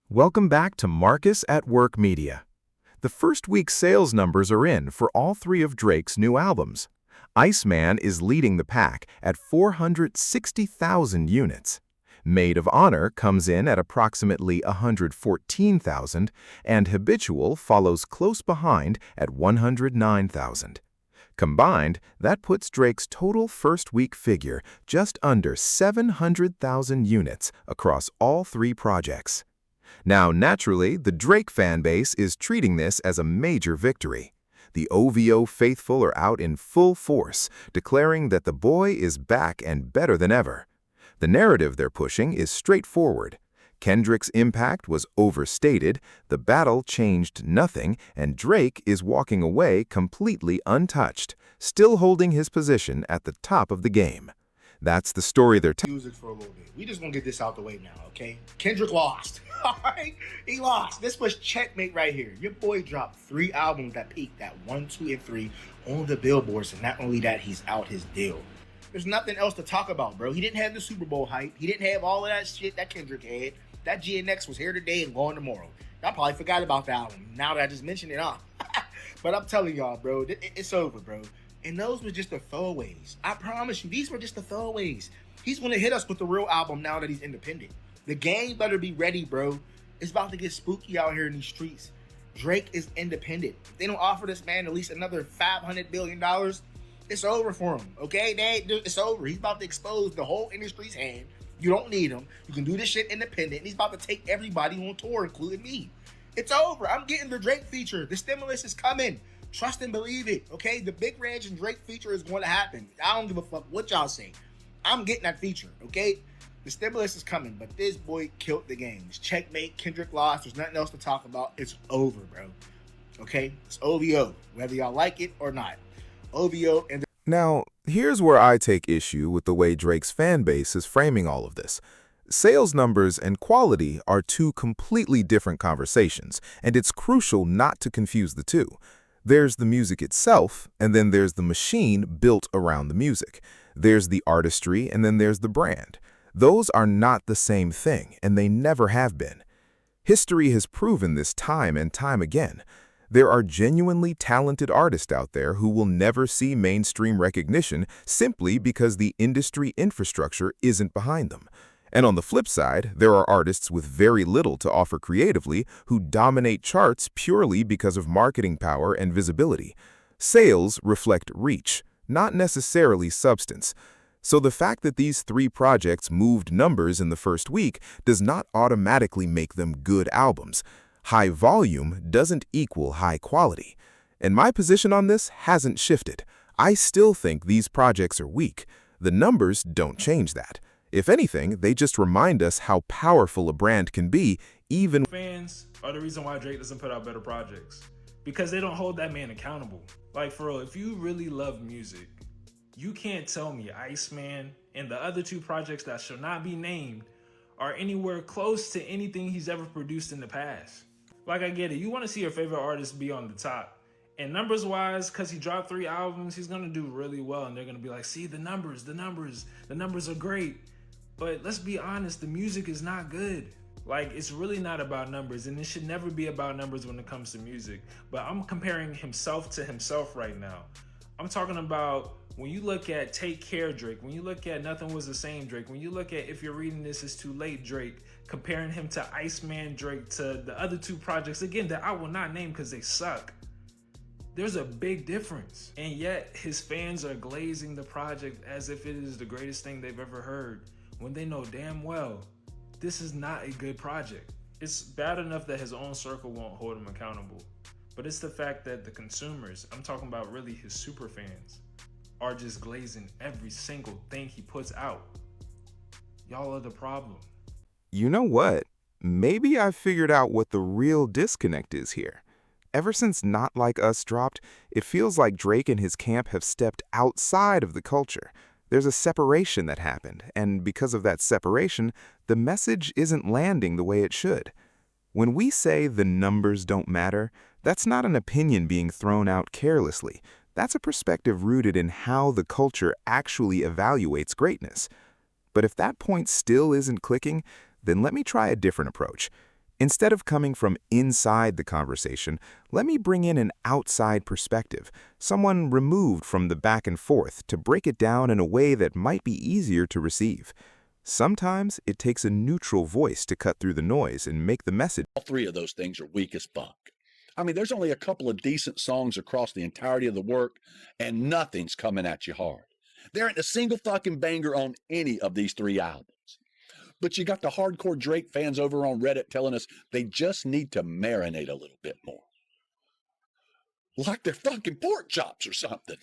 Welcome back to Marcus at Work Media. The first week sales numbers are in for all three of Drake's new albums. Iceman is leading the pack at 460,000 units. Maid of Honor comes in at approximately 114,000, and Habitual follows close behind at 109,000. Combined, that puts Drake's total first-week figure just under 700,000 units across all three projects. Now, naturally, the Drake fan base is treating this as a major victory. The OVO faithful are out in full force, declaring that the boy is back and better than ever. The narrative they're pushing is straightforward. Kendrick's impact was overstated, the battle changed nothing, and Drake is walking away completely untouched, still holding his position at the top of the game. That's the story they're telling. Music for a little bit. We just gonna get this out the way now, okay? Kendrick lost. All right, he lost. This was checkmate right here. Your boy dropped 3 albums that peaked at 1, 2, and 3 on the billboards, and not only that, he's out his deal. There's nothing else to talk about, bro. He didn't have the Super Bowl hype. He didn't have all of that shit that Kendrick had. That GNX was here today and gone tomorrow. I probably forgot about the album now that I just mentioned it, huh? But I'm telling y'all, bro, it's over, bro. And those were just the throwaways. I promise you, these were just the throwaways. He's going to hit us with the real album now that he's independent. The game better be ready, bro. It's about to get spooky out here in these streets. Drake is independent. If they don't offer this man at least another $500 billion, it's over for him, okay? It's over. He's about to expose the whole industry's hand. You don't need him. You can do this shit independent. And he's about to take everybody on tour, including me. It's over. I'm getting the Drake feature. The stimulus is coming. Trust and believe it, okay? The Big Reg and Drake feature is going to happen. I don't give a fuck what y'all say. I'm getting that feature, okay? The stimulus is coming, but this boy killed the game. It's checkmate. Kendrick lost. There's nothing else to talk about. It's over, bro. Okay? It's OVO, whether y'all like it or not. OVO and... Now, here's where I take issue with the way Drake's fan base is framing all of this. Sales numbers and quality are two completely different conversations, and it's crucial not to confuse the two. There's the music itself, and then there's the machine built around the music. There's the artistry, and then there's the brand. Those are not the same thing, and they never have been. History has proven this time and time again. There are genuinely talented artists out there who will never see mainstream recognition simply because the industry infrastructure isn't behind them. And on the flip side, there are artists with very little to offer creatively who dominate charts purely because of marketing power and visibility. Sales reflect reach, not necessarily substance. So the fact that these 3 projects moved numbers in the first week does not automatically make them good albums. High volume doesn't equal high quality. And my position on this hasn't shifted. I still think these projects are weak. The numbers don't change that. If anything, they just remind us how powerful a brand can be, even... Fans are the reason why Drake doesn't put out better projects. Because they don't hold that man accountable. Like, for real, if you really love music, you can't tell me Iceman and the other 2 projects that shall not be named are anywhere close to anything he's ever produced in the past. Like, I get it. You want to see your favorite artist be on the top. And numbers-wise, because he dropped 3 albums, he's going to do really well. And they're going to be like, see, the numbers are great. But let's be honest, the music is not good. Like, it's really not about numbers, and it should never be about numbers when it comes to music. But I'm comparing himself to himself right now. I'm talking about when you look at Take Care Drake, when you look at Nothing Was the Same Drake, when you look at If You're Reading This It's Too Late Drake, comparing him to Iceman Drake, to the other 2 projects, again, that I will not name because they suck. There's a big difference. And yet his fans are glazing the project as if it is the greatest thing they've ever heard, when they know damn well this is not a good project. It's bad enough that his own circle won't hold him accountable, but it's the fact that the consumers, I'm talking about really his super fans, are just glazing every single thing he puts out. Y'all are the problem. You know what? Maybe I figured out what the real disconnect is here. Ever since Not Like Us dropped, it feels like Drake and his camp have stepped outside of the culture. There's a separation that happened, and because of that separation, the message isn't landing the way it should. When we say the numbers don't matter, that's not an opinion being thrown out carelessly. That's a perspective rooted in how the culture actually evaluates greatness. But if that point still isn't clicking, then let me try a different approach. Instead of coming from inside the conversation, let me bring in an outside perspective, someone removed from the back and forth to break it down in a way that might be easier to receive. Sometimes it takes a neutral voice to cut through the noise and make the message. All three of those things are weak as fuck. I mean, there's only a couple of decent songs across the entirety of the work, and nothing's coming at you hard. There ain't a single fucking banger on any of these three albums. But you got the hardcore Drake fans over on Reddit telling us they just need to marinate a little bit more. Like they're fucking pork chops or something.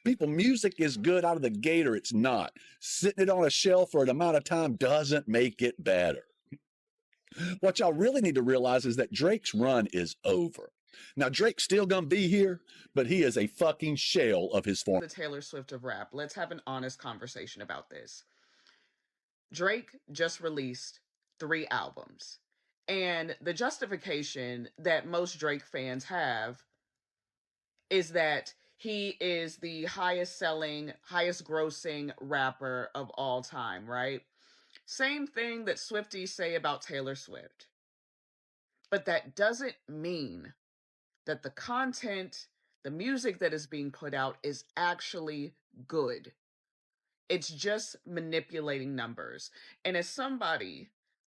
People, music is good out of the gate or it's not. Sitting it on a shelf for an amount of time doesn't make it better. What y'all really need to realize is that Drake's run is over. Now, Drake's still gonna be here, but he is a fucking shell of his former. The Taylor Swift of rap. Let's have an honest conversation about this. Drake just released 3 albums. And the justification that most Drake fans have is that he is the highest selling, highest grossing rapper of all time, right? Same thing that Swifties say about Taylor Swift. But that doesn't mean that the content, the music that is being put out is actually good. It's just manipulating numbers. And as somebody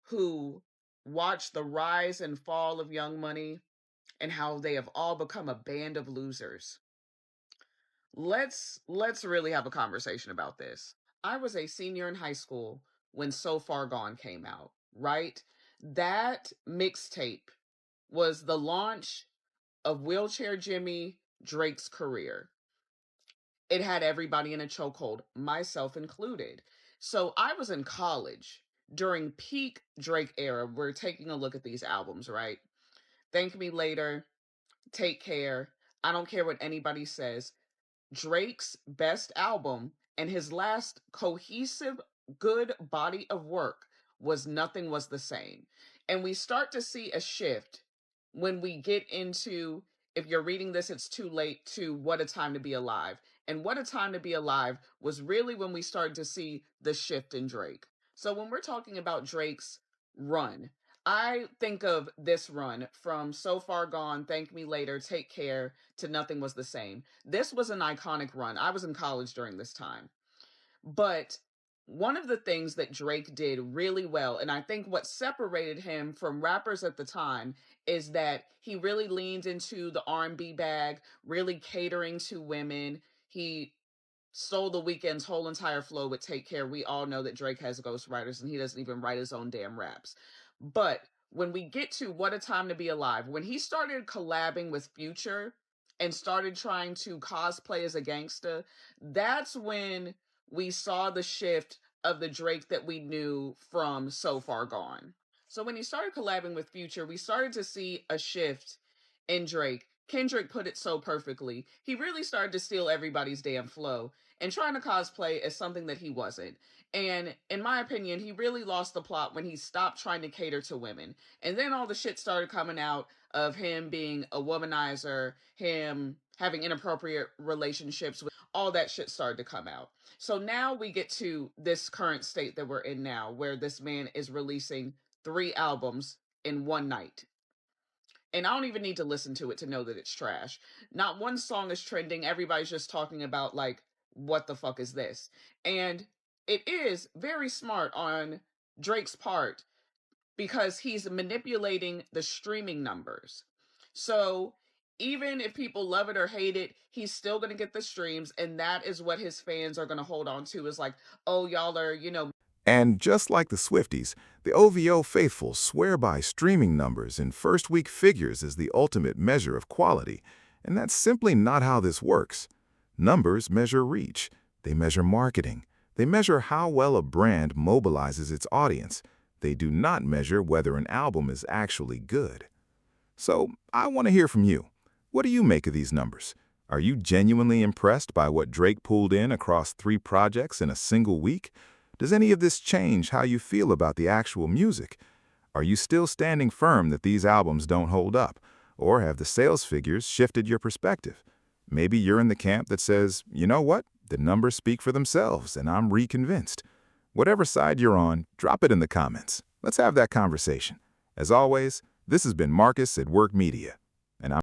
who watched the rise and fall of Young Money and how they have all become a band of losers, let's really have a conversation about this. I was a senior in high school when So Far Gone came out, right? That mixtape was the launch of Wheelchair Jimmy Drake's career. It had everybody in a chokehold, myself included. So I was in college during peak Drake era. We're taking a look at these albums, right? Thank Me Later, Take Care. I don't care what anybody says. Drake's best album and his last cohesive, good body of work was Nothing Was the Same. And we start to see a shift when we get into, if you're reading this, it's too late, to What a Time to Be Alive. And What a Time to Be Alive was really when we started to see the shift in Drake. So when we're talking about Drake's run, I think of this run from So Far Gone, Thank Me Later, Take Care to Nothing Was the Same. This was an iconic run. I was in college during this time. But one of the things that Drake did really well, and I think what separated him from rappers at the time, is that he really leaned into the R&B bag, really catering to women. He stole the Weeknd's whole entire flow with Take Care. We all know that Drake has ghostwriters and he doesn't even write his own damn raps. But when we get to What a Time to Be Alive, when he started collabing with Future and started trying to cosplay as a gangster, that's when we saw the shift of the Drake that we knew from So Far Gone. So when he started collabing with Future, we started to see a shift in Drake. Kendrick put it so perfectly. He really started to steal everybody's damn flow and trying to cosplay as something that he wasn't. And in my opinion, he really lost the plot when he stopped trying to cater to women. And then all the shit started coming out of him being a womanizer, him having inappropriate relationships with all that shit started to come out. So now we get to this current state that we're in now, where this man is releasing 3 albums in one night. And I don't even need to listen to it to know that it's trash. Not one song is trending. Everybody's just talking about, like, what the fuck is this? And it is very smart on Drake's part because he's manipulating the streaming numbers. So even if people love it or hate it, he's still going to get the streams. And that is what his fans are going to hold on to, is like, oh, y'all are, And just like the Swifties, the OVO faithful swear by streaming numbers and first-week figures as the ultimate measure of quality, and that's simply not how this works. Numbers measure reach, they measure marketing, they measure how well a brand mobilizes its audience. They do not measure whether an album is actually good. So, I want to hear from you. What do you make of these numbers? Are you genuinely impressed by what Drake pulled in across 3 projects in a single week? Does any of this change how you feel about the actual music? Are you still standing firm that these albums don't hold up? Or have the sales figures shifted your perspective? Maybe you're in the camp that says, you know what, the numbers speak for themselves and I'm reconvinced. Whatever side you're on, drop it in the comments. Let's have that conversation. As always, this has been Marcus at Work Media.